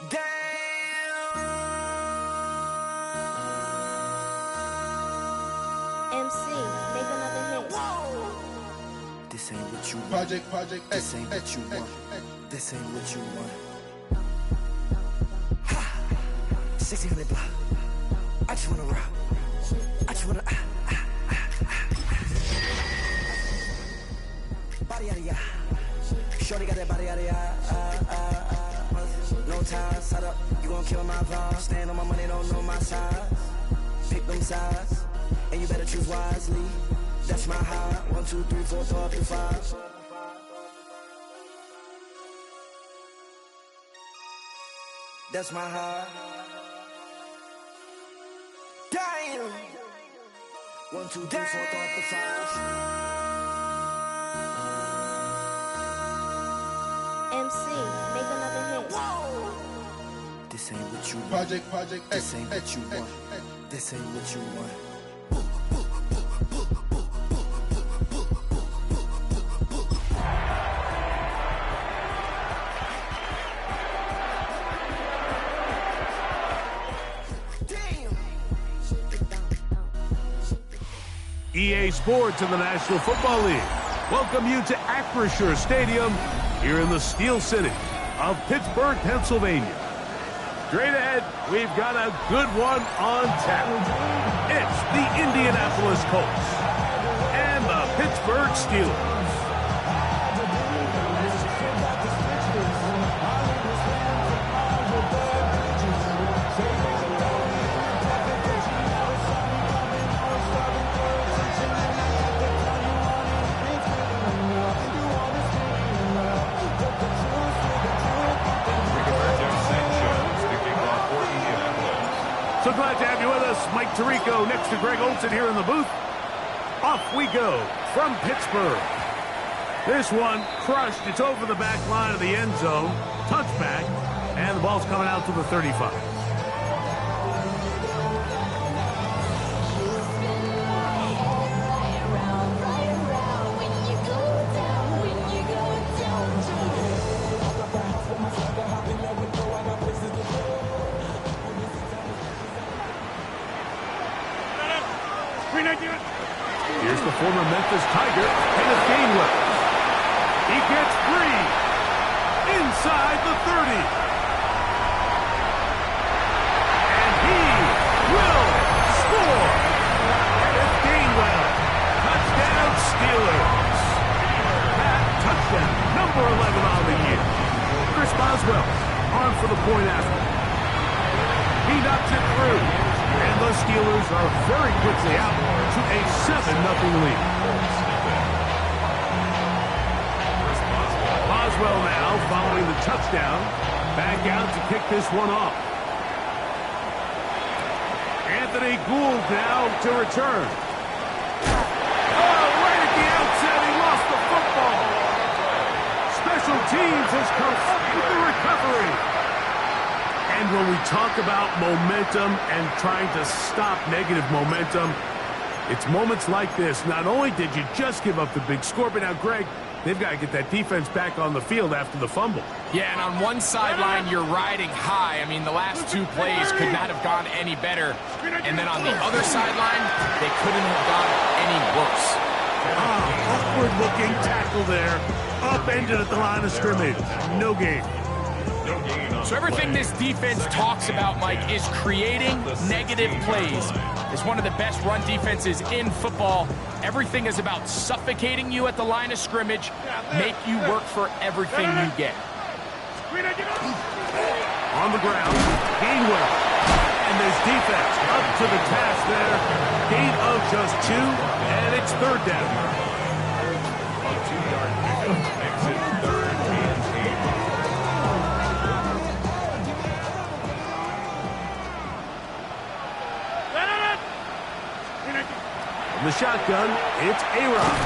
Damn. MC, make another hit. This ain't what you want. Project This ain't what you want. This ain't what you want. 1600 block. I just wanna rock. I just wanna body out of ya. Shorty got that body out of ya. No ties, side up. You gon' kill my vibe. Stand on my money, don't know my size. Pick them sides, and you better choose wisely. That's my high. 1, 2, 3, 4, 5, 5. That's my high. Damn. 1, 2, 3, 4, 5, 5. MC, make another hit. This ain't what you want. Project This ain't what you want. This ain't what you want. EA Sports in the National Football League welcome you to Acrisure Stadium here in the Steel City of Pittsburgh, Pennsylvania. Straight ahead, we've got a good one on tap. It's the Indianapolis Colts and the Pittsburgh Steelers. So glad to have you with us. Mike Tirico next to Greg Olsen here in the booth. Off we go from Pittsburgh. This one crushed. It's over the back line of the end zone. Touchback. And the ball's coming out to the 35. Here's the former Memphis Tiger, Kenneth Gainwell. He gets free inside the 30. And he will score. Kenneth Gainwell. Touchdown Steelers. Touchdown number 11 on the year. Chris Boswell on for the point after. He knocks it through. And the Steelers are very quickly out to a 7-0 lead. Boswell now following the touchdown. Back out to kick this one off. Anthony Gould now to return. Oh, right at the outset, he lost the football. Special teams has come with the recovery. And when we talk about momentum and trying to stop negative momentum, it's moments like this. Not only did you just give up the big score, but now, Greg, they've got to get that defense back on the field after the fumble. Yeah, and on one sideline, you're riding high. I mean, the last two plays could not have gone any better. And then on the other sideline, they couldn't have gone any worse. Upward-looking tackle there. Upended at the line of scrimmage. No gain. So everything this defense talks about, Mike, is creating negative plays. It's one of the best run defenses in football. Everything is about suffocating you at the line of scrimmage, make you work for everything you get. On the ground, Gainwell. And this defense up to the task there. Gain of just 2, and it's third down. A 2-yard pickup makes it 3rd and 8. From the shotgun, it's A-Rod.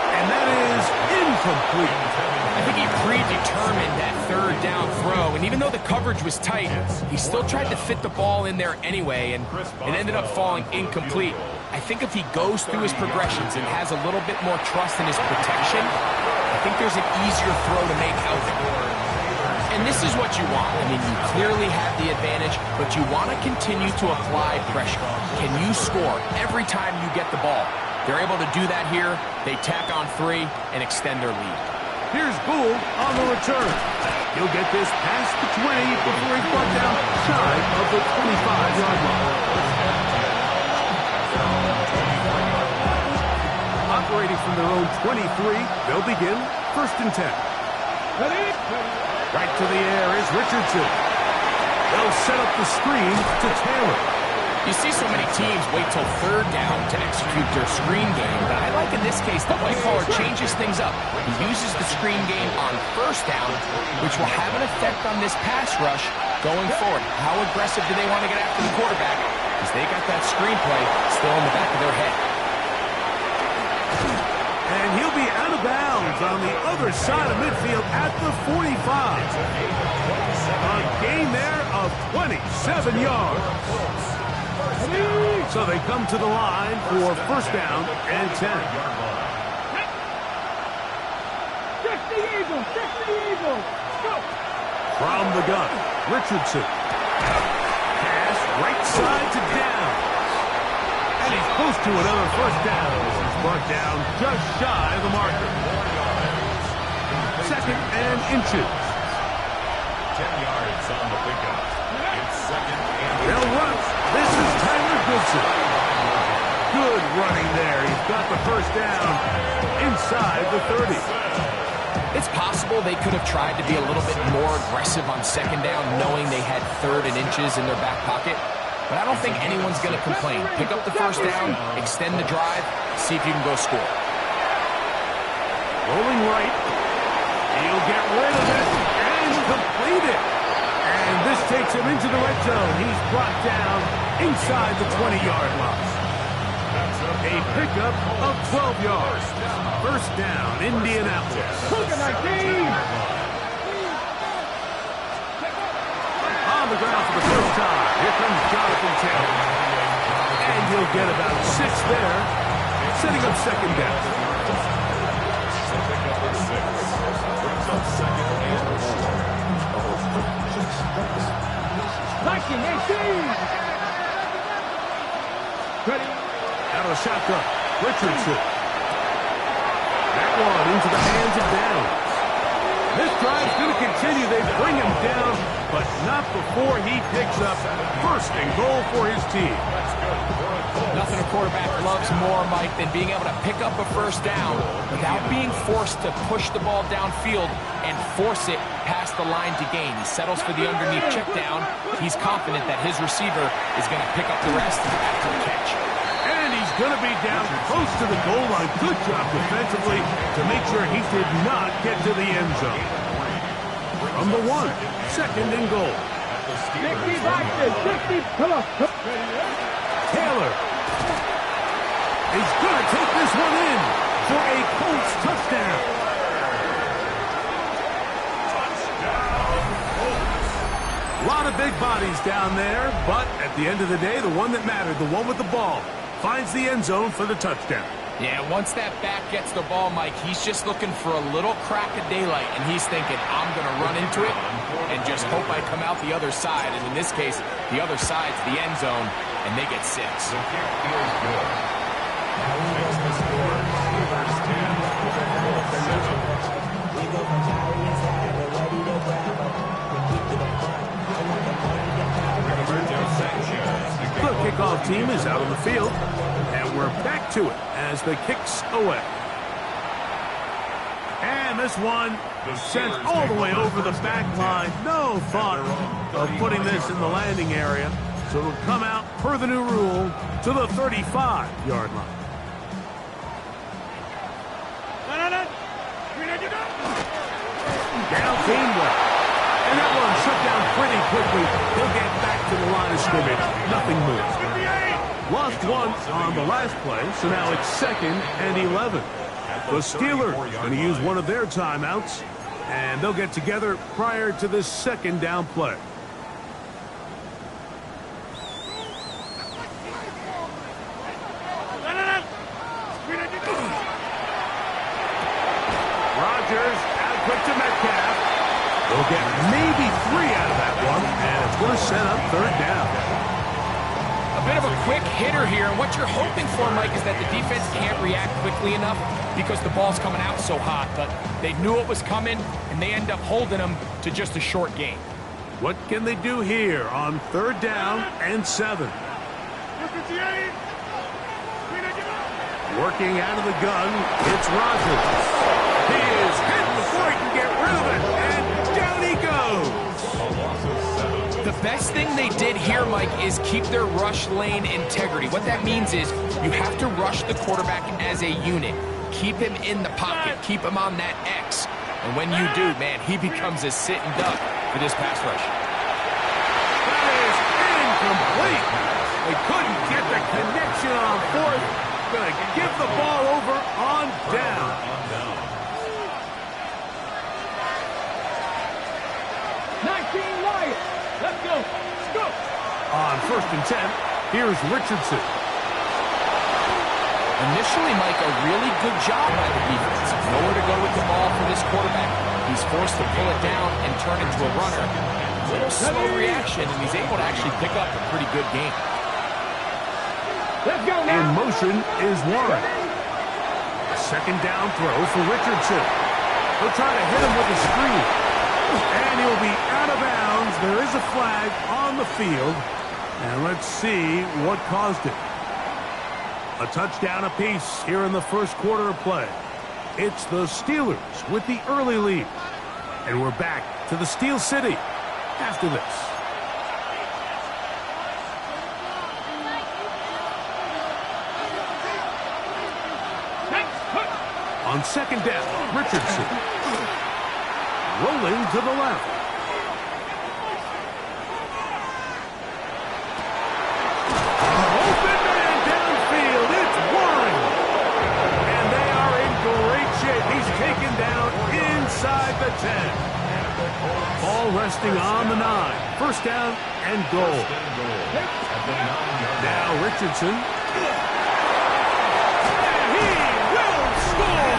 And that is incomplete. I think he predetermined that third down throw, and even though the coverage was tight, he still tried to fit the ball in there anyway, and it ended up falling incomplete. I think if he goes through his progressions and has a little bit more trust in his protection, I think there's an easier throw to make out there. And this is what you want. I mean, you clearly have the advantage, but you want to continue to apply pressure. Can you score every time you get the ball? They're able to do that here. They tack on 3 and extend their lead. Here's Gould on the return. He'll get this past the 20 before he's brought down shy of the 25-yard line. Operating from their own 23, they'll begin 1st and 10. Right to the air is Richardson. They'll set up the screen to Taylor. You see so many teams wait till 3rd down to execute their screen game, but I like in this case the play caller changes things up. He uses the screen game on 1st down, which will have an effect on this pass rush going forward. How aggressive do they want to get after the quarterback? Because they got that screenplay still in the back of their head. And he'll be out of bounds on the other side of midfield at the 45. A gain there of 27 yards. So they come to the line for 1st down and 10. From the gun, Richardson. Pass right side to down. And he's close to another 1st down. He's brought down just shy of the marker. 2nd and inches. 10 yards on the pickup. It's 2nd and They'll run. This is Tyler Goodson. Good running there. He's got the 1st down inside the 30. It's possible they could have tried to be a little bit more aggressive on 2nd down, knowing they had 3rd and inches in their back pocket. But I don't think anyone's going to complain. Pick up the 1st down, extend the drive, see if you can go score. Rolling right. He'll get rid of it and complete it. And this takes him into the red zone. He's brought down inside the 20-yard line. A pickup of 12 yards. 1st down, Indianapolis. On the ground for the 1st time. Here comes Jonathan Taylor. And he'll get about 6 there, setting up 2nd down. Out of the shotgun, Richardson. That one into the hands of Downs. This drive's going to continue. They bring him down, but not before he picks up 1st and goal for his team. Nothing a quarterback loves more, Mike, than being able to pick up a 1st down without being forced to push the ball downfield and force it past the line to gain. He settles for the underneath check down. He's confident that his receiver is going to pick up the rest after the catch. And he's going to be down close to the goal line. Good job defensively to make sure he did not get to the end zone. From the 1, 2nd and goal. Taylor is going to take this one in for a Colts touchdown. A lot of big bodies down there, but at the end of the day, the one that mattered, the one with the ball, finds the end zone for the touchdown. Yeah, once that back gets the ball, Mike, he's just looking for a little crack of daylight, and he's thinking, I'm going to run into it and just hope I come out the other side. And in this case, the other side's the end zone, and they get 6. The kickoff team is out on the field, and we're back to it as the kick's away. And this one sent all the way over the back line. No thought of putting this in the landing area. So it'll come out, per the new rule, to the 35-yard line. Down Gainwell. And that one shut down pretty quickly. He'll get back to the line of scrimmage. Nothing moves. Lost 1 on the last play, so now it's 2nd and 11. The Steelers going to use one of their timeouts And they'll get together prior to the second down play. Rodgers out quick to Metcalf. They'll get maybe 3 out of that one, and it's going to set up third down. A bit of a quick hitter here, and what you're hoping for, Mike, is that the defense can't react quickly enough because the ball's coming out so hot, but they knew it was coming, and they end up holding them to just a short gain. What can they do here on third down and 7? Working out of the gun, it's Rodgers. He is hit before he can get rid of it, and down he goes. The best thing they did here, Mike, is keep their rush lane integrity. What that means is you have to rush the quarterback as a unit. Keep him in the pocket. Keep him on that X. And when you do, man, he becomes a sitting duck for this pass rush. That is incomplete. They couldn't get the connection on fourth. Going to give the ball over on down. Let's go. On first and 10, here's Richardson. Initially, Mike, a really good job by the defense. Nowhere to go with the ball for this quarterback. He's forced to pull it down and turn into a runner. A little slow reaction, and he's able to actually pick up a pretty good game. Let's go now. In motion is Warren. A second down throw for Richardson. They'll try to hit him with a screen. And he'll be out of bounds. There is a flag on the field. And let's see what caused it. A touchdown apiece here in the first quarter of play. It's the Steelers with the early lead. And we're back to the Steel City after this. On second down, Richardson. Rolling to the left. Open man downfield. It's Warren. And they are in great shape. He's taken down inside the 10. Ball resting on the 9. First down and goal. Now Richardson. And he will score.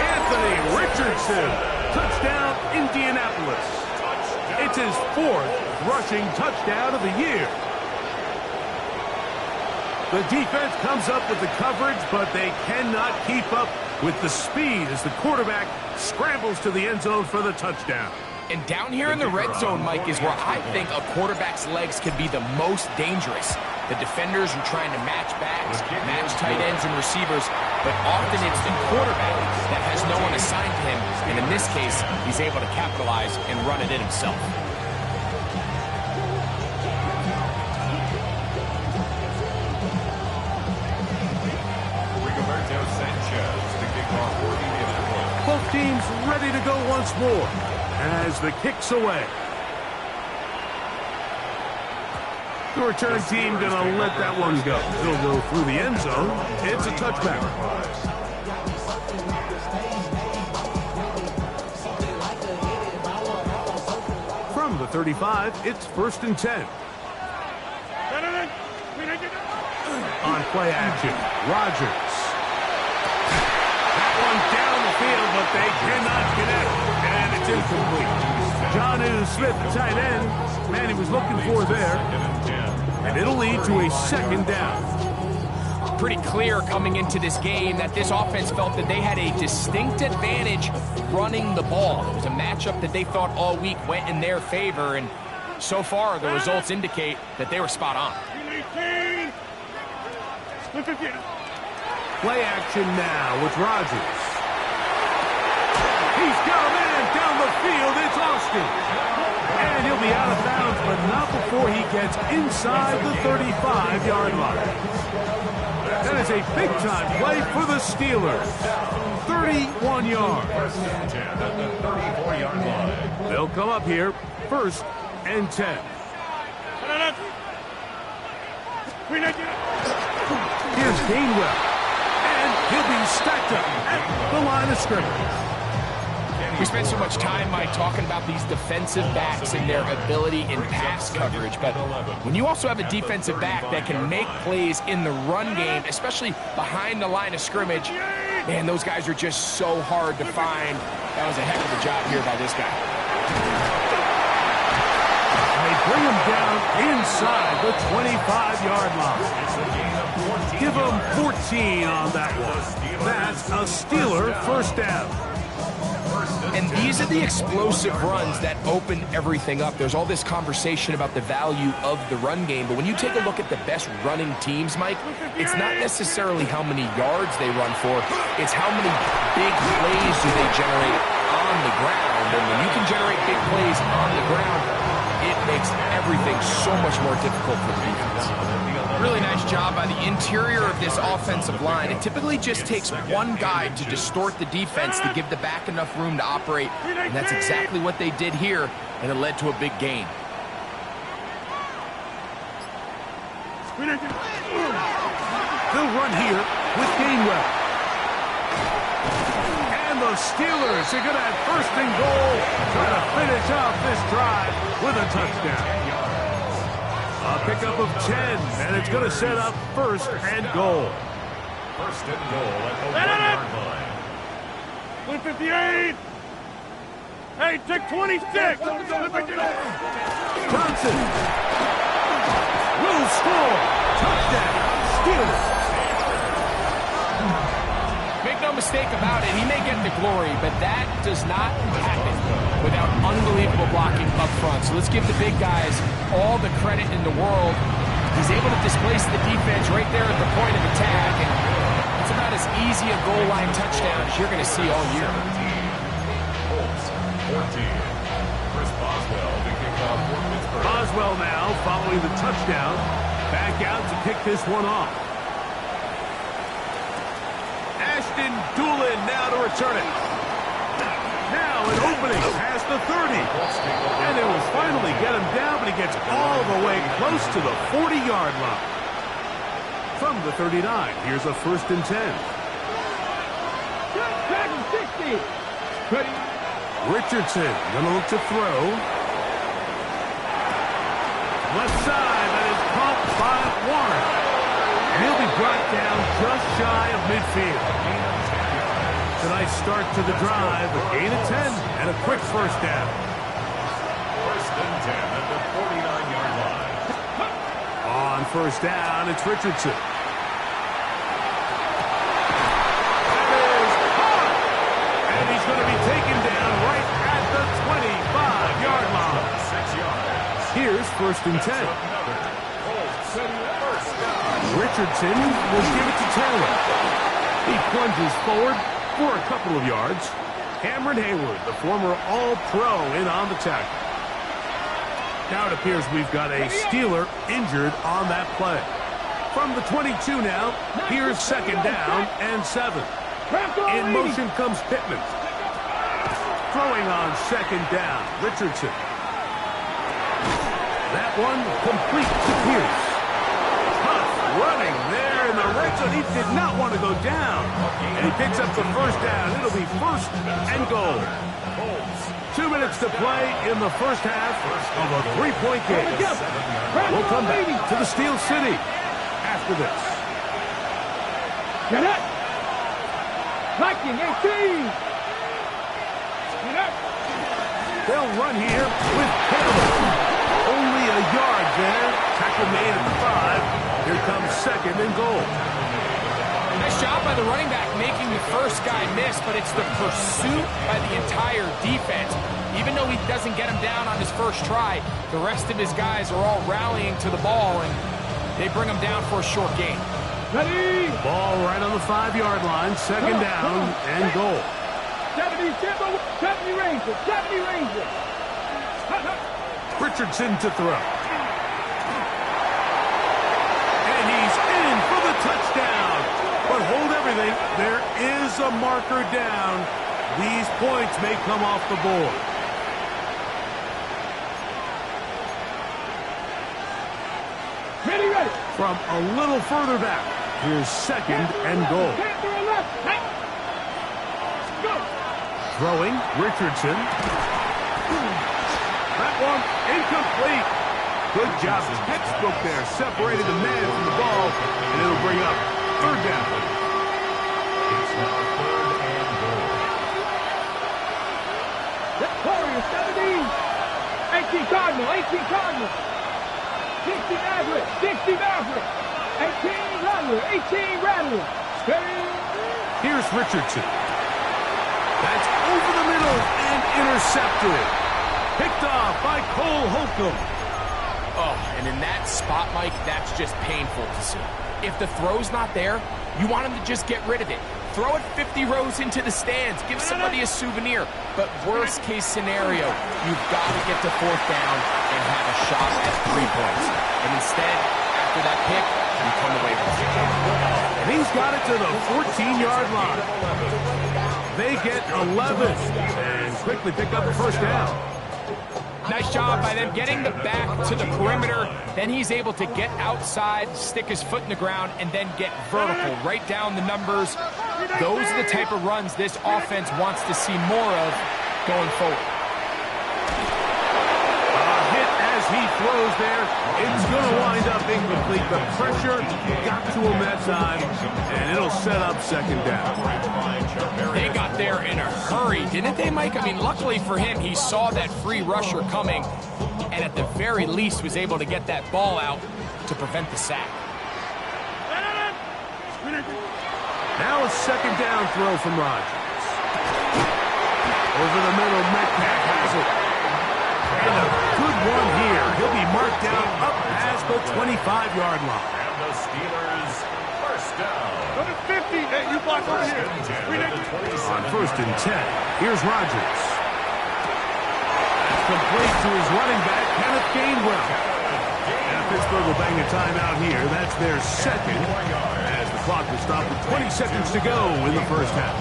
Anthony Richardson. Touchdown, Indianapolis. It's his 4th rushing touchdown of the year. The defense comes up with the coverage, but they cannot keep up with the speed as the quarterback scrambles to the end zone for the touchdown. And down here in the red zone, Mike, is where I think a quarterback's legs can be the most dangerous. The defenders are trying to match backs, match tight ends and receivers, but often it's the quarterback that has no one assigned to him, and in this case, he's able to capitalize and run it in himself. Rigoberto Sanchez to kick off for Indianapolis. Both teams ready to go once more as the kick's away. The return team going to let that one go. It'll go through the end zone. It's a touchback. From the 35, it's first and 10. On play action, Rodgers. That one down the field, but they cannot connect. And it's incomplete. Jonnu Smith, the tight end. Man, he was looking for there. And it'll lead to a second down. Pretty clear coming into this game that this offense felt that they had a distinct advantage running the ball. It was a matchup that they thought all week went in their favor, and so far the results indicate that they were spot on. Play action now with Rodgers. He's got a man down the field. It's Austin. And he'll be out of bounds, but not before he gets inside the 35-yard line. That is a big-time play for the Steelers. 31 yards. At the 34-yard line. They'll come up here, first and 10. Here's Gainwell. And he'll be stacked up at the line of scrimmage. We spent so much time, Mike, talking about these defensive backs and their ability in pass coverage, but when you also have a defensive back that can make plays in the run game, especially behind the line of scrimmage, man, those guys are just so hard to find. That was a heck of a job here by this guy. They bring him down inside the 25-yard line. Give him 14 on that one. That's a Steeler first down. And these are the explosive runs that open everything up. There's all this conversation about the value of the run game, but when you take a look at the best running teams, Mike, it's not necessarily how many yards they run for, it's how many big plays do they generate on the ground. And when you can generate big plays on the ground, it makes everything so much more difficult for the defense. Really nice job by the interior of this offensive line. It typically just takes one guy to distort the defense to give the back enough room to operate, and that's exactly what they did here, and it led to a big gain. They'll run here with Gainwell. And the Steelers are going to have first and goal, trying to finish off this drive with a touchdown. A pickup of 10, and it's going to set up first and goal. First and goal at the 1-yard line. 158. Hey, take 26. Johnson will score. Touchdown, Steelers. Make no mistake about it, he may get the glory, but that does not happen without unbelievable blocking up front. So let's give the big guys all the credit in the world. He's able to displace the defense right there at the point of attack, and it's about as easy a goal line touchdown as you're going to see all year. Colts, 14. Chris Boswell to kick off for Pittsburgh. Boswell now following the touchdown. Back out to kick this one off. Ashton Doolin now to return it. Now an opening past the 30. And it will finally get him down, but he gets all the way close to the 40-yard line. From the 39, here's a first and 10. 60. Richardson gonna look to throw. Left side, that is caught by Warren. And he'll be brought down just shy of midfield. It's a nice start to the drive, a gain of 10 and a quick first down. First and 10 at the 49-yard line. On first down, it's Richardson. That is caught! And he's going to be taken down right at the 25-yard line. 6 yards. Here's first and 10. Another Colts first down. Richardson will give it to Taylor. He plunges forward for a couple of yards. Cameron Hayward, the former All-Pro, in on the tackle. Now it appears we've got a Steeler injured on that play. From the 22 now, here's second down and 7. In motion comes Pittman. Throwing on second down, Richardson. That one complete to Pierce. Tough running there in the red zone. He did not want to go down. And he picks up the first down. It'll be first and goal. 2 minutes to play in the first half of a 3-point game. We'll come back to the Steel City after this. Get up. Viking 18. Get up. They'll run here with Taylor. Only a yard there. Tackle made at the 5. Here comes second and goal. Nice job by the running back making the first guy miss, but it's the pursuit by the entire defense. Even though he doesn't get him down on his first try, the rest of his guys are all rallying to the ball, and they bring him down for a short gain. Ready. Ball right on the 5-yard line. Second down and goal. 70 Rangers. 70 Rangers. Richardson to throw. And he's in for the touchdown. But hold everything. There is a marker down. These points may come off the board. Ready. From a little further back, here's second and goal. Go. Throwing, Richardson. That one, incomplete. Good job, textbook there, separated the man from the ball, and it'll bring up third down. It's now 3rd and goal. Warriors 17. 18 Cardinal. 18 Cardinal. 60 Maverick. 60 Maverick. 18 Rattler. 18 Rattler. Steady. Here's Richardson. That's over the middle and intercepted. Picked off by Cole Holcomb. Oh, and in that spot, Mike, that's just painful to see. If the throw's not there, you want him to just get rid of it. Throw it 50 rows into the stands. Give somebody a souvenir. But worst case scenario, you've got to get to 4th down and have a shot at 3 points. And instead, after that pick, you come away with it. And he's got it to the 14-yard line. They get 11 and quickly pick up the first down. Nice job by them getting the back to the perimeter. Then he's able to get outside, stick his foot in the ground, and then get vertical, right down the numbers. Those are the type of runs this offense wants to see more of going forward. As he throws there, it's going to wind up incomplete. The pressure got to him that time, and it'll set up 2nd down. They got there in a hurry, didn't they, Mike? I mean, luckily for him, he saw that free rusher coming, and at the very least was able to get that ball out to prevent the sack. Now a 2nd down throw from Rodgers. Over the middle, Metcalf has it. And a good one here. He'll be marked down up past the 25-yard line. And the Steelers, first down. Number 50. Hey, you block over here. On 1st and 10, here's Rodgers. That's complete to his running back, Kenneth Gainwell. And Pittsburgh will bang a timeout here. That's their 2nd, as the clock will stop with 20 seconds to go in the first half.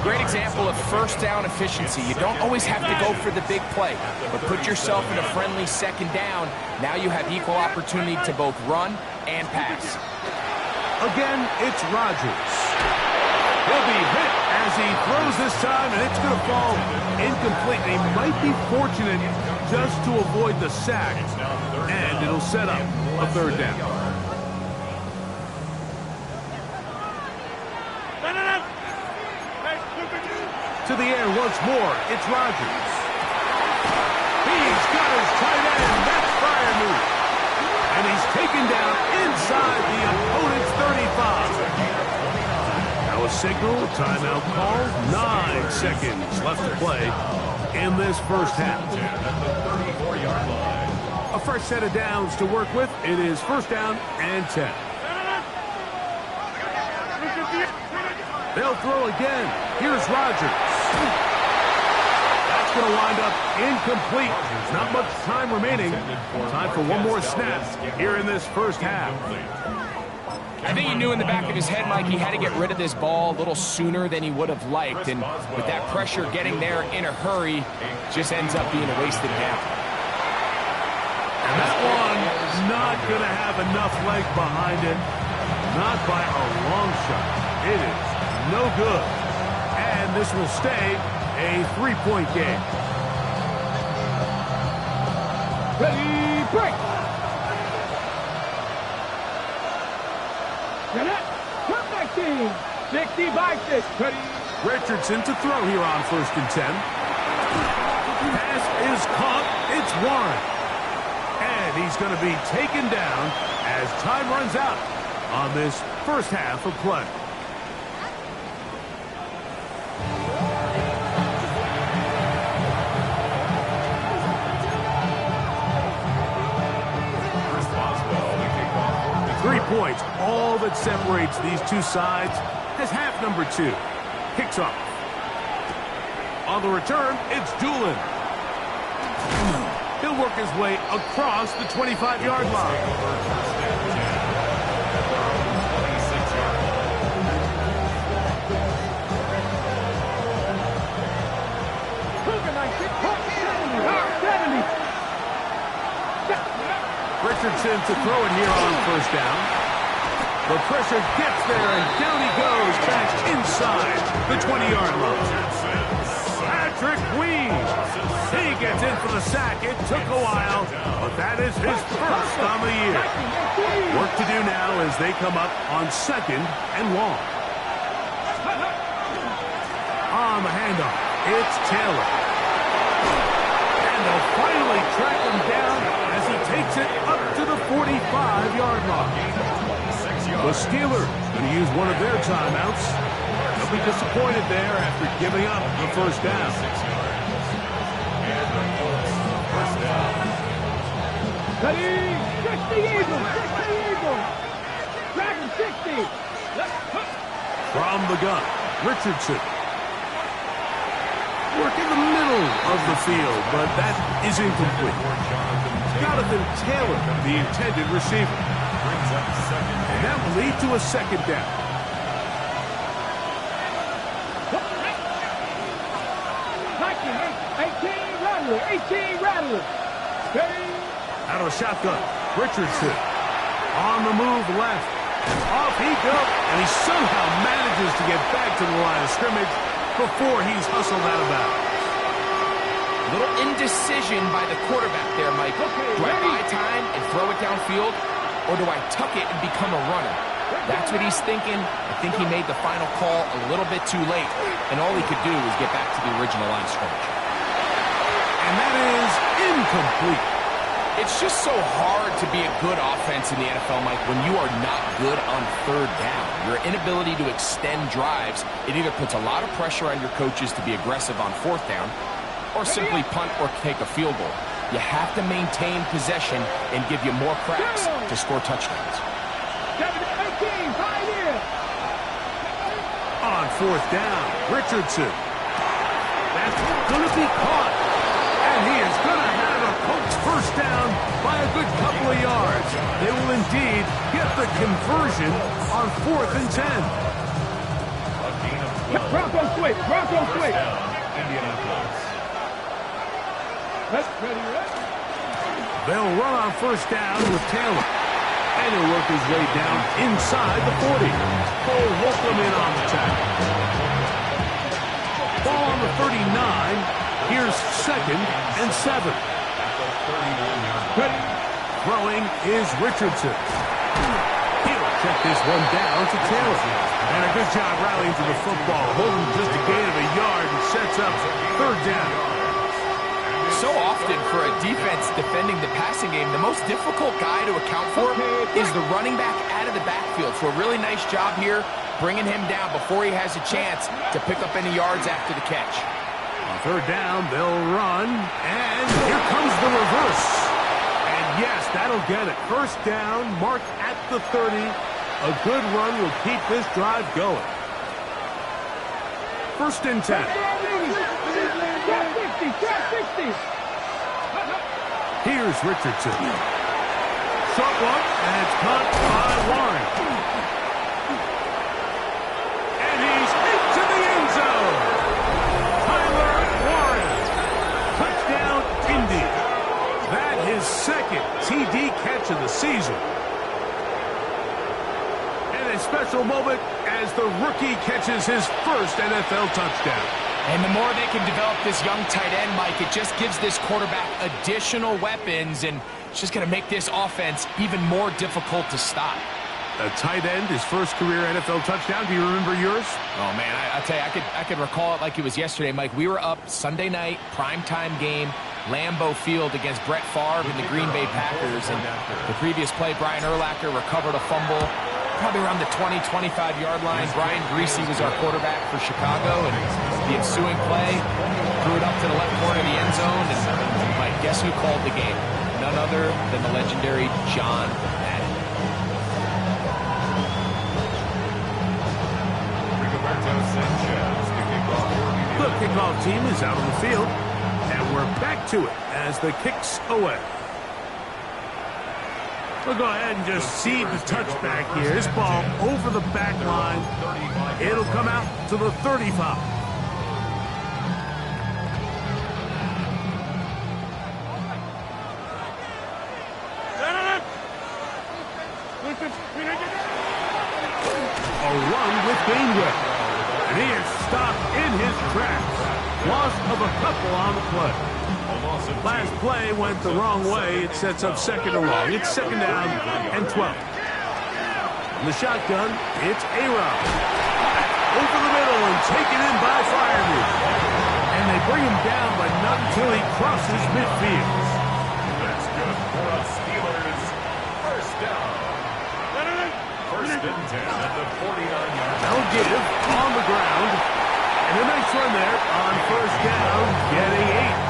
Great example of first down efficiency. You don't always have to go for the big play, but put yourself in a friendly 2nd down. Now you have equal opportunity to both run and pass. Again, it's Rodgers. He'll be hit as he throws this time, and it's going to fall incomplete. They might be fortunate just to avoid the sack, and it'll set up a 3rd down. To the air once more, it's Rodgers. He's got his tight end, that's Freiermuth. And he's taken down inside the opponent's 35. Now a signal, timeout called, 9 seconds left to play in this first half. A fresh set of downs to work with. It is 1st down and 10. They'll throw again. Here's Rodgers. That's going to wind up incomplete. There's not much time remaining. Time for one more snap here in this first half. I think he knew in the back of his head, Mike, he had to get rid of this ball a little sooner than he would have liked. And with that pressure getting there in a hurry, just ends up being a wasted down. And that one not going to have enough leg behind it. Not by a long shot. It is no good. And this will stay a 3-point game. Ready, break. Comeback team. 60 by 6. Ready. Richardson to throw here on 1st and 10. Pass is caught. It's Warren. And he's going to be taken down as time runs out on this first half of play. Chris Boswell, the kickoff. 3 points, all that separates these two sides, as half number 2 kicks off. On the return, it's Doolin. He'll work his way across the 25-yard line. Richardson to throw it here on 1st down. The pressure gets there, and down he goes back inside the 20-yard line. Patrick Weed. He gets in for the sack. It took a while, but that is his first on the year. Work to do now as they come up on 2nd and long. On the handoff, it's Taylor. And they'll finally track him down as he takes it up to the 45-yard line. The Steelers going to use one of their timeouts. They'll be disappointed there after giving up the first down. Ready, 60 Eagles, 60 Eagles. Dragon 60. From the gun, Richardson. Work in the middle of the field, but that is incomplete. Jonathan Taylor, the intended receiver. And that will lead to a second down. Rattler, 18 Rattler. Out of a shotgun, Richardson. On the move left. Off he goes, and he somehow manages to get back to the line of scrimmage before he's hustled out of bounds. A little indecision by the quarterback there, Mike. Do I buy time and throw it downfield, or do I tuck it and become a runner? That's what he's thinking. I think he made the final call a little bit too late, and all he could do was get back to the original line of scrimmage. And that is incomplete. It's just so hard to be a good offense in the NFL, Mike, when you are not good on third down. Your inability to extend drives, it either puts a lot of pressure on your coaches to be aggressive on fourth down, or simply punt or take a field goal. You have to maintain possession and give you more cracks to score touchdowns. 18, Pioneer. On fourth down, Richardson. That's going to be caught. And he is going to have a Colts first down by a good couple of yards. They will indeed get the conversion on 4th and 10. Bronco switch, Bronco switch. Ready. They'll run on first down with Taylor. And he'll work his way down inside the 40. Cole Holcomb in on the tackle. Ball on the 39. Here's 2nd and 7. Throwing is Richardson. He'll check this one down to Taylor. And a good job rallying to the football. Holding just a gain of a yard and sets up 3rd down. So often for a defense defending the passing game, the most difficult guy to account for is the running back out of the backfield. So a really nice job here, bringing him down before he has a chance to pick up any yards after the catch. On 3rd down, they'll run, and here comes the reverse. And yes, that'll get it. First down, mark at the 30. A good run will keep this drive going. 1st and 10. Track 60. Here's Richardson. Short one, and it's caught by Warren. And he's into the end zone. Tyler Warren. Touchdown, Indy. That his 2nd TD catch of the season. And a special moment as the rookie catches his first NFL touchdown. And the more they can develop this young tight end, Mike, it just gives this quarterback additional weapons, and it's just going to make this offense even more difficult to stop. A tight end, his first career NFL touchdown. Do you remember yours? Oh, man, I tell you, I could recall it like it was yesterday, Mike. We were up Sunday night, primetime game, Lambeau Field against Brett Favre and the Green Bay Packers. And the previous play, Brian Urlacher recovered a fumble probably around the 20-25-yard line. Brian Greasy was our quarterback for Chicago, and the ensuing play threw it up to the left corner of the end zone. And Mike, guess who called the game? None other than the legendary John Madden. The kickoff team is out on the field, and we're back to it as the kick's away. We'll go ahead and just seed the touchback here. This ball over the back line. It'll come out to the 35. A run with Gainwell. And he is stopped in his tracks. Loss of a couple on the play. Last play went the wrong way. It sets up second and long. It's second down and 12. In the shotgun, it's A-Rod. Over the middle and taken in by Freiermuth. And they bring him down, but not until he crosses midfield. That's good for a Steelers first down. First and 10 at the 49-yard. They'll give on the ground. And a nice run there on first down, getting 8.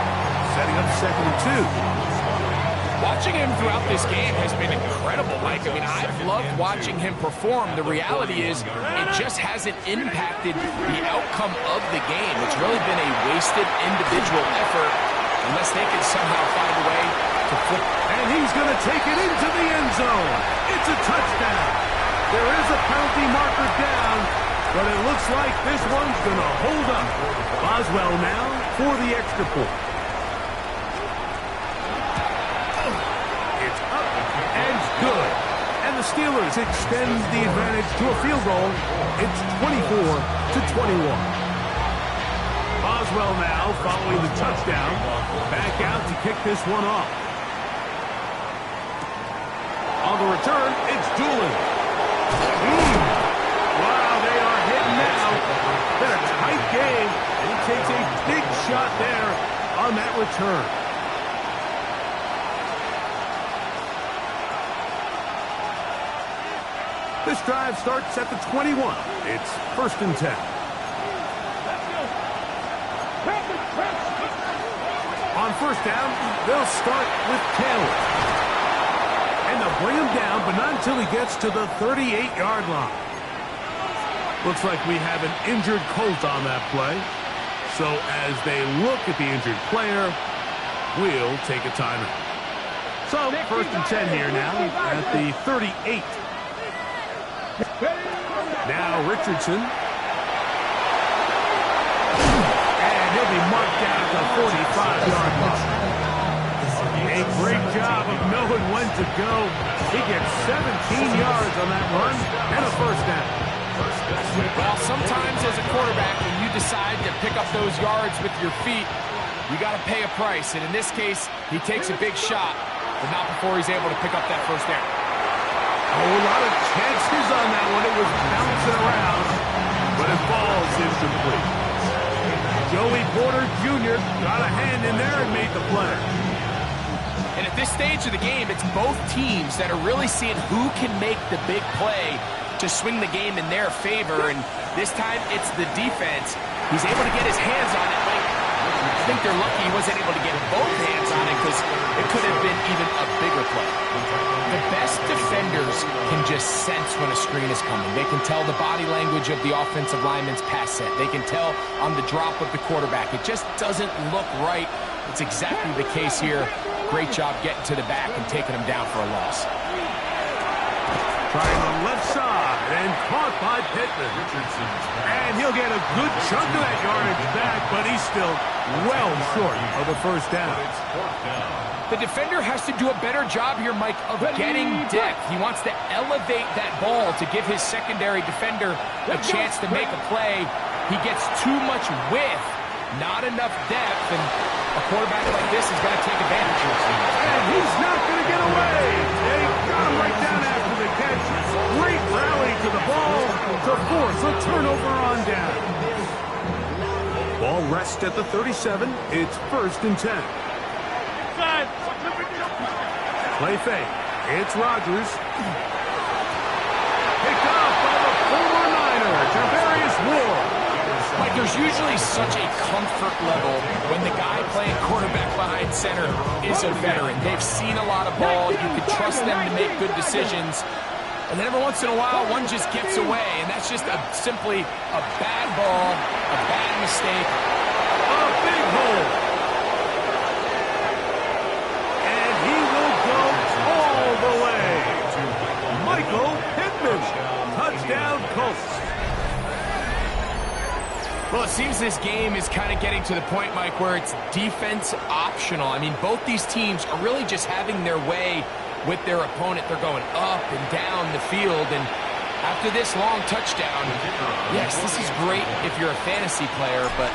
Setting up second and 2. Watching him throughout this game has been incredible, Mike. I mean, I've loved watching him perform. The reality is it just hasn't impacted the outcome of the game. It's really been a wasted individual effort unless they can somehow find a way to flip. And he's going to take it into the end zone. It's a touchdown. There is a penalty marker down, but it looks like this one's going to hold up. Boswell now for the extra point. It's up and good. And the Steelers extend the advantage to a field goal. It's 24-21. Boswell now following the touchdown. Back out to kick this one off. On the return, it's Doolin. Wow, they are hitting now. Been a tight game. And he takes a big shot there on that return. This drive starts at the 21. It's first and 10. On first down, they'll start with Taylor. And they'll bring him down, but not until he gets to the 38-yard line. Looks like we have an injured Colt on that play. So as they look at the injured player, we'll take a timeout. So first and 10 here now at the 38. Now Richardson. And he'll be marked down at the 45-yard line. A great job of knowing when to go. He gets 17 yards on that run and a first down. Well, sometimes as a quarterback, when you decide to pick up those yards with your feet, you got to pay a price. And in this case, he takes a big shot, but not before he's able to pick up that first down. A lot of chances on that one. It was bouncing around, but it falls incomplete. Joey Porter Jr. got a hand in there and made the play. And at this stage of the game, it's both teams that are really seeing who can make the big play to swing the game in their favor. And this time, it's the defense. He's able to get his hands on it. I think they're lucky he wasn't able to get both hands on it because it could have been even a bigger play. The best defenders can just sense when a screen is coming. They can tell the body language of the offensive lineman's pass set. They can tell on the drop of the quarterback. It just doesn't look right. It's exactly the case here. Great job getting to the back and taking him down for a loss. Trying the left side and caught by Pittman. And he'll get a good chunk of that yardage back, but he's still well short of the first down. The defender has to do a better job here, Mike, of getting depth. He wants to elevate that ball to give his secondary defender a chance to make a play. He gets too much width, not enough depth, and a quarterback like this is going to take advantage of it. And he's not going to get away. They got him right down after the catch. Great rally to the ball to force a turnover on down. Ball rests at the 37. It's first and 10. Play fake. It's Rodgers. Picked off by the former Niner, Javarius Ward. Like, there's usually such a comfort level when the guy playing quarterback behind center is a veteran. They've seen a lot of ball. You can trust them to make good decisions. And then every once in a while, one just gets away. And that's just simply a bad ball, a bad mistake. A big hole. And he will go all the way. Michael Pittman. Touchdown, Colts. Well, it seems this game is kind of getting to the point, Mike, where it's defense optional. I mean, both these teams are really just having their way with their opponent. They're going up and down the field, and after this long touchdown, yes, this is great if you're a fantasy player, but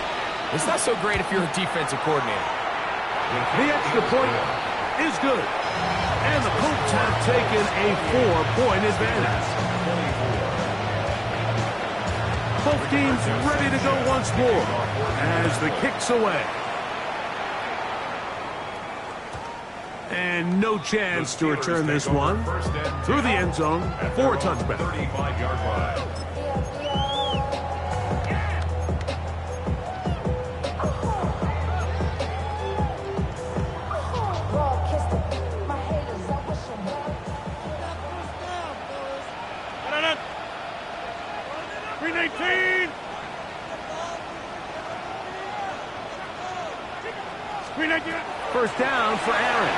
It's not so great if you're a defensive coordinator. The extra point is good. And the Colts have taken a 4-point advantage. Both teams ready to go once more as the kick's away. And no chance to return this one through the end zone for a touchback. 35-yard line. First down for Aaron.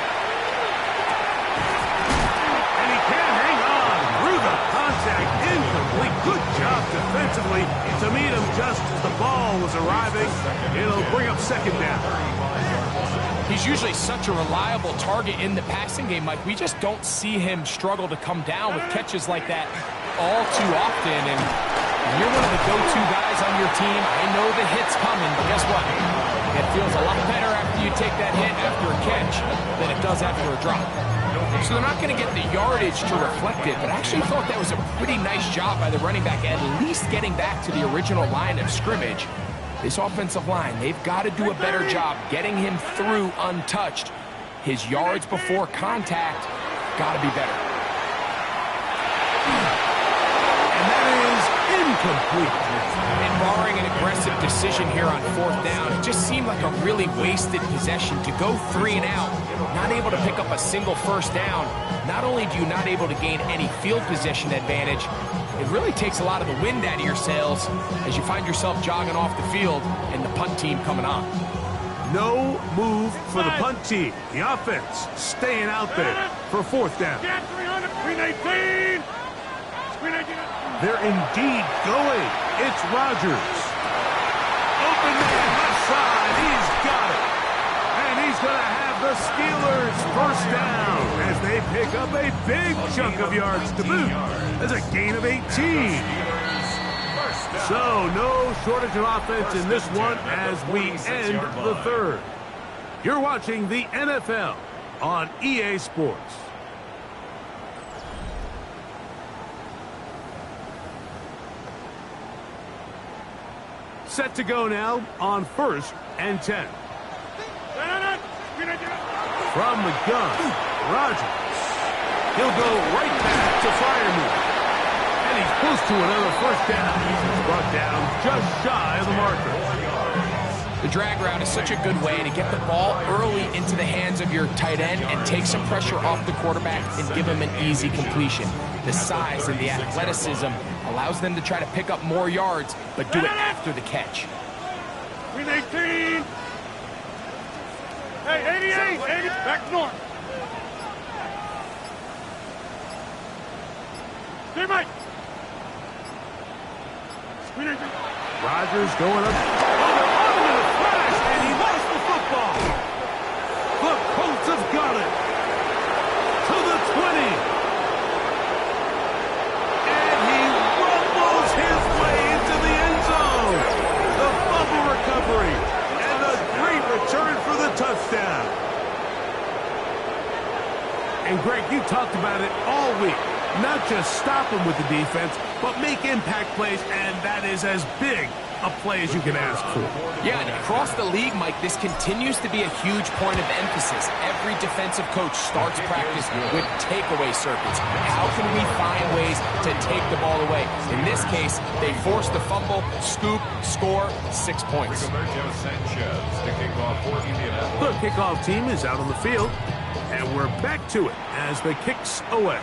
And he can hang on through the contact. Incomplete. Good job defensively to meet him just as the ball was arriving. It'll bring up second down. He's usually such a reliable target in the passing game, Mike. We just don't see him struggle to come down with catches like that all too often. And you're one of the go-to guys on your team. I know the hit's coming, but guess what? It feels a lot better after you take that hit after a catch than it does after a drop. So they're not going to get the yardage to reflect it, but I actually thought that was a pretty nice job by the running back, at least getting back to the original line of scrimmage. This offensive line, they've got to do a better job getting him through untouched. His yards before contact got to be better. And that is incomplete. And barring an aggressive decision here on fourth down, it just seemed like a really wasted possession to go 3 and out, not able to pick up a single first down. Not only do you not able to gain any field position advantage, it really takes a lot of the wind out of your sails as you find yourself jogging off the field and the punt team coming on. No move for the punt team. The offense staying out there for fourth down. They're indeed going. It's Rodgers. Open man left side. He's got it. And he's going to have the Steelers first down as they pick up a big chunk of yards to boot. That's a gain of 18. So no shortage of offense in this one as we end the third. You're watching the NFL on EA Sports. Set to go now on 1st and 10. From the gun, Rodgers. He'll go right back to Freiermuth. And he's close to another first down. He's brought down just shy of the marker. The drag route is such a good way to get the ball early into the hands of your tight end and take some pressure off the quarterback and give him an easy completion. The size and the athleticism allows them to try to pick up more yards, but do it after the catch. 18. Hey, 88, 80, back north. Stay Mike. Rodgers going up. Oh, into the flash, and he lost the football. The Colts have got it. To the 20. And he rumbles his way into the end zone. The fumble recovery. And a great return for the touchdown. And Greg, you talked about it all week. Not just stop him with the defense, but make impact plays, and that is as big a play as you can ask for. Yeah, and across the league, Mike, this continues to be a huge point of emphasis. Every defensive coach starts practice with takeaway circuits. How can we find ways to take the ball away? In this case, they forced the fumble, scoop, score, 6 points. The kickoff team is out on the field, and we're back to it as the kick's away.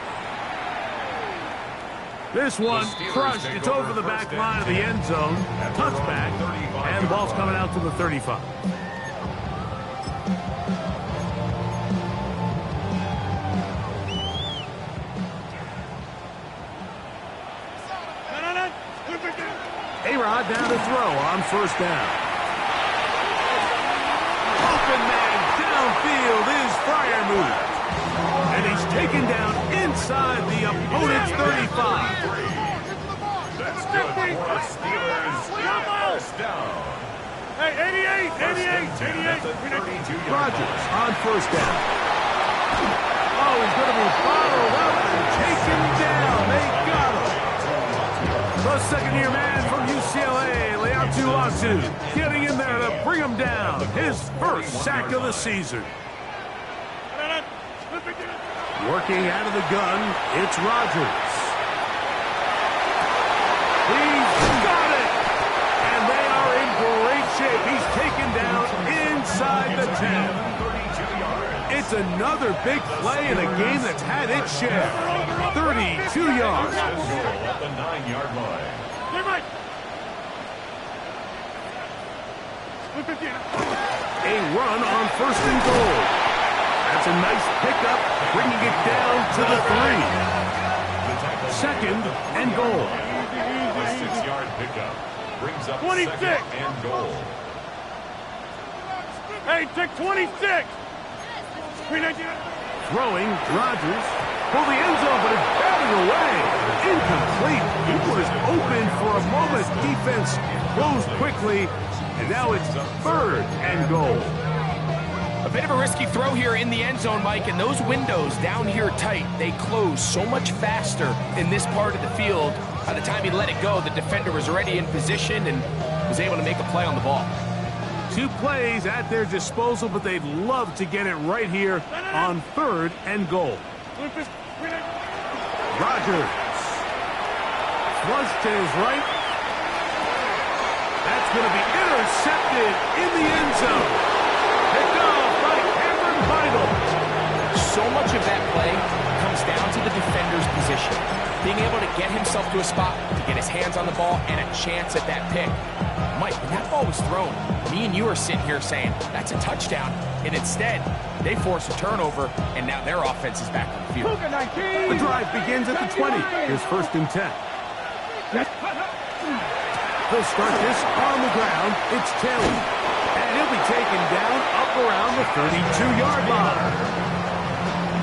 This one crushed. It's over the back line of the end zone. Touchback. And the ball's coming out to the 35. A-Rod down to throw on first down. Open man downfield is Freiermuth. And he's taken down inside the opponent's 35. That's good for the Steelers. First down. Hey, 88. Rodgers on first down. Oh, he's going to be bottled up and taken down. They got him. The second-year man from UCLA, Leatu Lasu, getting in there to bring him down. His first sack of the season. Working out of the gun, it's Rodgers. He's got it! And they are in great shape. He's taken down inside the 10. It's another big play in a game that's had its share. 32 yards. at the 9-yard line. A run on first and goal. That's a nice pickup, bringing it down to the 3. Second and goal. The 6-yard pickup brings up 26. second and goal. Hey, take 26. Throwing, Rodgers. For the end zone, but it's batted away. Incomplete. He was open for a moment. Defense closed quickly, and now it's third and goal. A bit of a risky throw here in the end zone, Mike, and those windows down here tight, they close so much faster in this part of the field. By the time he let it go, the defender was already in position and was able to make a play on the ball. 2 plays at their disposal, but they'd love to get it right here on third and goal. Rodgers. Flush to his right. That's going to be intercepted in the end zone. Picked off by Cameron Heidel. So much of that play comes down to the defender's position. Being able to get himself to a spot, to get his hands on the ball, and a chance at that pick. Mike, when that ball was thrown, me and you are sitting here saying, that's a touchdown. And instead, they force a turnover, and now their offense is back on the field. The drive begins at the 20. Here's first and 10. They'll start this on the ground. It's Taylor. And he'll be taken down up around the 32-yard line.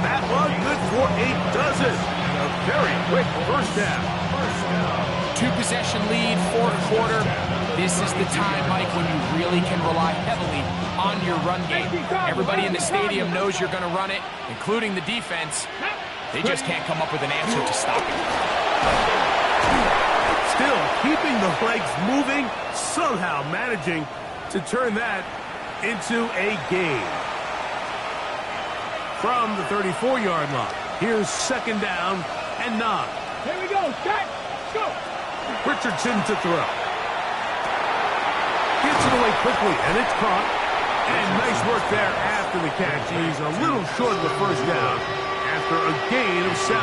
That one good for 8 dozen. A very quick first down. 2-possession lead, fourth quarter. This is the time, Mike, when you really can rely heavily on your run game. Everybody in the stadium knows you're going to run it, including the defense. They just can't come up with an answer to stop it. Still keeping the legs moving, somehow managing to turn that into a gain. From the 34-yard line, here's second down and 9. Here we go, Jack. Go. Richardson to throw. Gets it away quickly, and it's caught. And nice work there after the catch. He's a little short of the first down after a gain of 7.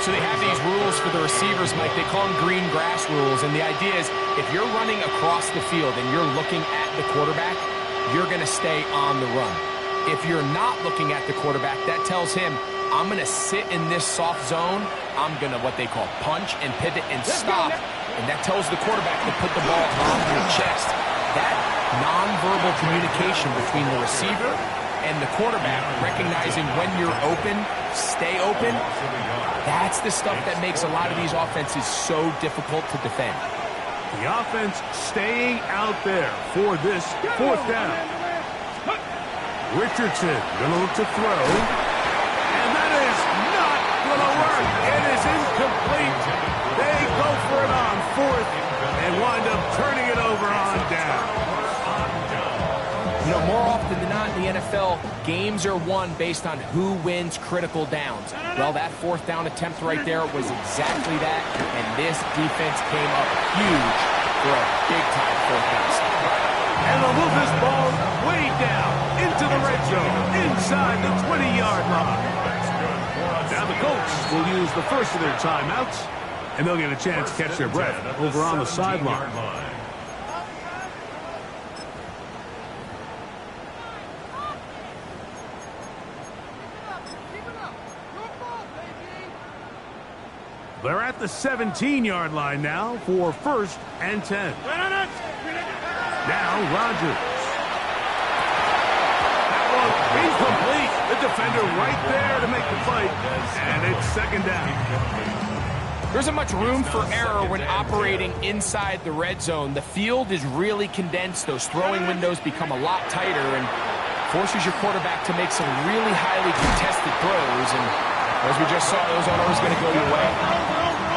So they have these rules for the receivers, Mike. They call them green grass rules. And the idea is if you're running across the field and you're looking at the quarterback, you're going to stay on the run. If you're not looking at the quarterback, that tells him, I'm going to sit in this soft zone. I'm going to what they call punch and pivot and stop. And that tells the quarterback to put the ball on your chest. That nonverbal communication between the receiver and the quarterback, recognizing when you're open, stay open, that's the stuff that makes a lot of these offenses so difficult to defend. The offense staying out there for this fourth down. Richardson going to look to throw. And that is not going to work. It is incomplete. They go for it on fourth and wind up turning it over on down. You know, more often than not in the NFL, games are won based on who wins critical downs. Well, that fourth down attempt right there was exactly that, and this defense came up huge for a big-time fourth down stop. And they'll move this ball way down into the red zone, inside the 20-yard line. Now the Colts will use the first of their timeouts, and they'll get a chance to catch their breath over on the sideline. They're at the 17-yard line now for first and 10. Now Rodgers. That one incomplete. The defender right there to make the fight. And it's second down. There isn't much room for error when operating inside the red zone. The field is really condensed. Those throwing windows become a lot tighter and forces your quarterback to make some really highly contested throws. And as we just saw, those aren't always going to go your way.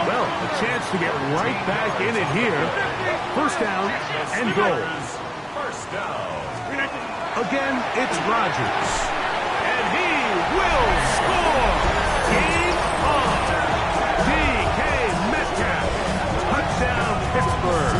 Well, a chance to get right back in it here. First down and goal. First down. Again, it's Rodgers. And he will score! Game on! DK Metcalf. Touchdown, Pittsburgh.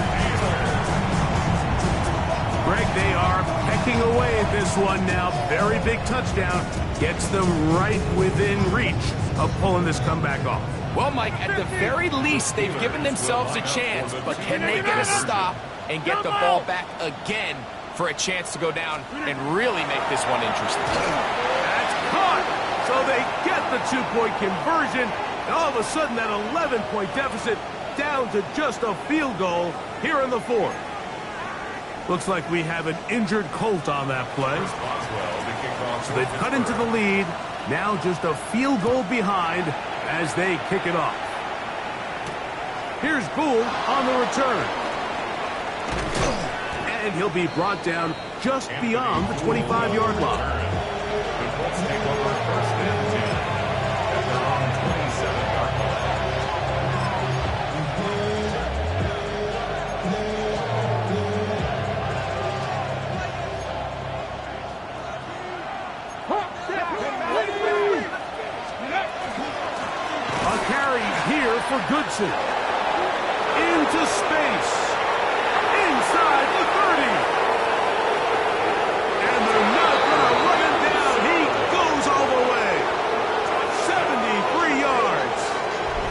Greg, they are pecking away at this one now. Very big touchdown. Gets them right within reach of pulling this comeback off. Well, Mike, at the very least, they've given themselves a chance, but can they get a stop and get the ball back again for a chance to go down and really make this one interesting? That's caught! So they get the two-point conversion, and all of a sudden that 11-point deficit down to just a field goal here in the fourth. Looks like we have an injured Colt on that play. So they've cut into the lead, now just a field goal behind as they kick it off. Here's Gould on the return. And he'll be brought down just beyond the 25-yard line. The Colts take over first and 10 at their own 27-yard line. A carry here for Goodson. Into space. Inside the 30. And they're not going to run him down. He goes all the way. 73 yards.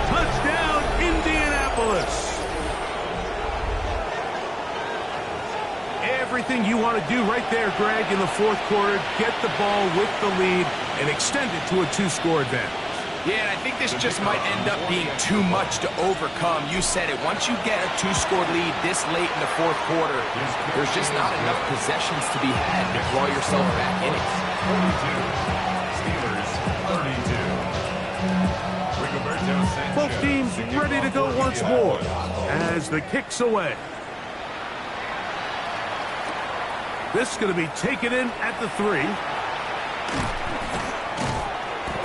Touchdown, Indianapolis. Everything you want to do right there, Greg, in the fourth quarter. Get the ball with the lead and extend it to a two-score advantage. Yeah, and I think this just might end up being too much to overcome. You said it. Once you get a two-score lead this late in the fourth quarter, there's just not enough possessions to be had to draw yourself back in it. 42. Steelers 32. Both teams ready to go once more as the kick's away. This is going to be taken in at the 3.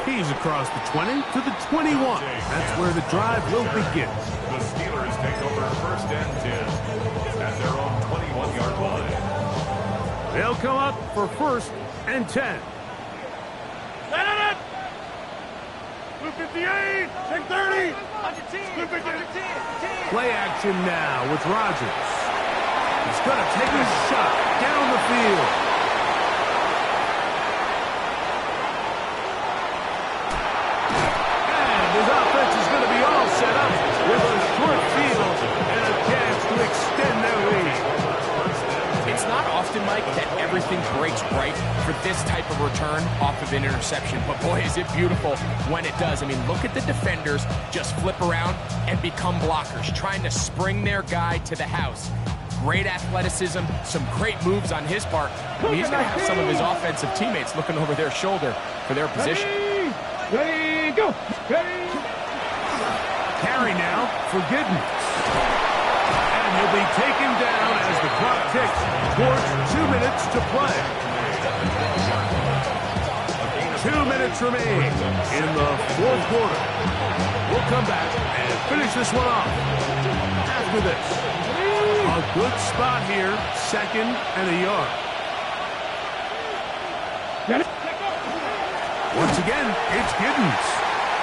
He's across the 20 to the 21. That's where the drive will begin. The Steelers take over first and 10 at their own 21-yard line. They'll come up for first and 10. 258, 630, Play action now with Rodgers. He's going to take a shot down the field. His offense is going to be all set up with a short field and a chance to extend their lead. It's not often, Mike, that everything breaks right for this type of return off of an interception. But, boy, is it beautiful when it does. I mean, look at the defenders just flip around and become blockers, trying to spring their guy to the house. Great athleticism, some great moves on his part. I mean, he's going to have some of his offensive teammates looking over their shoulder for their position. ready, go, ready. Carry now for Giddens. And he'll be taken down as the clock ticks towards 2 minutes to play. 2 minutes remain in the fourth quarter. We'll come back and finish this one off after this. A good spot here, 2nd and a yard. Once again, it's Giddens.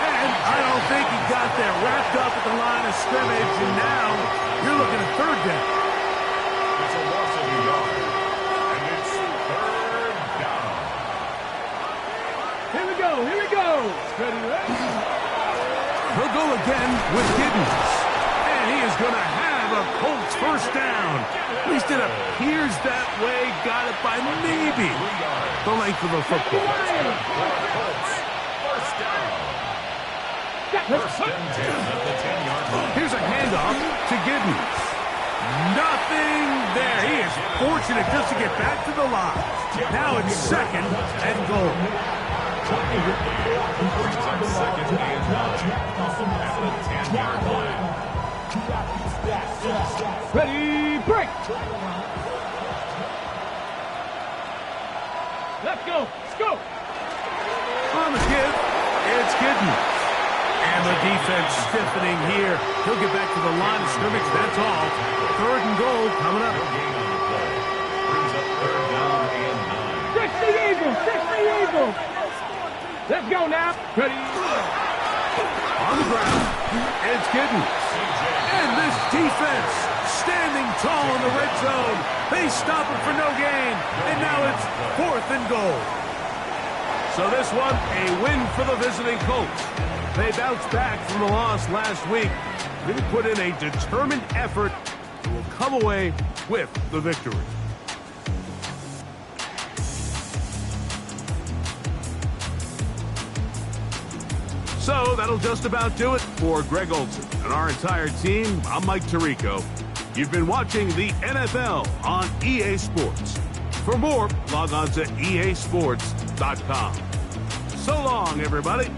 And I don't think he got there wrapped up at the line of scrimmage, and now you're looking at 3rd down. It's a loss of a yard, and it's 3rd down. Here we go, here we go. Ready, ready. He'll go again with Giddens. And he is going to have a Colts first down. At least it appears that way. Got it by maybe the length of the football. First down. First and 10 at the 10-yard line. Here's a handoff to Giddens. Nothing there. He is fortunate just to get back to the line. Now it's 2nd and goal. Brings up second and 9 at the 10-yard line. Ready, break. Let's go. Let's go. On the give, it's Giddens. And the defense stiffening here. He'll get back to the line of scrimmage, that's all. 3rd and goal coming up. Brings up 3rd down and 9. 60 Eagles. 60 Eagles. Let's go now. Ready. On the ground, it's Giddens. And this defense standing tall in the red zone. They stop it for no gain. And now it's 4th and goal. So this one, a win for the visiting Colts. They bounced back from the loss last week. They put in a determined effort and will come away with the victory. So that'll just about do it for Greg Olsen and our entire team. I'm Mike Tirico. You've been watching the NFL on EA Sports. For more, log on to easports.com. So long, everybody.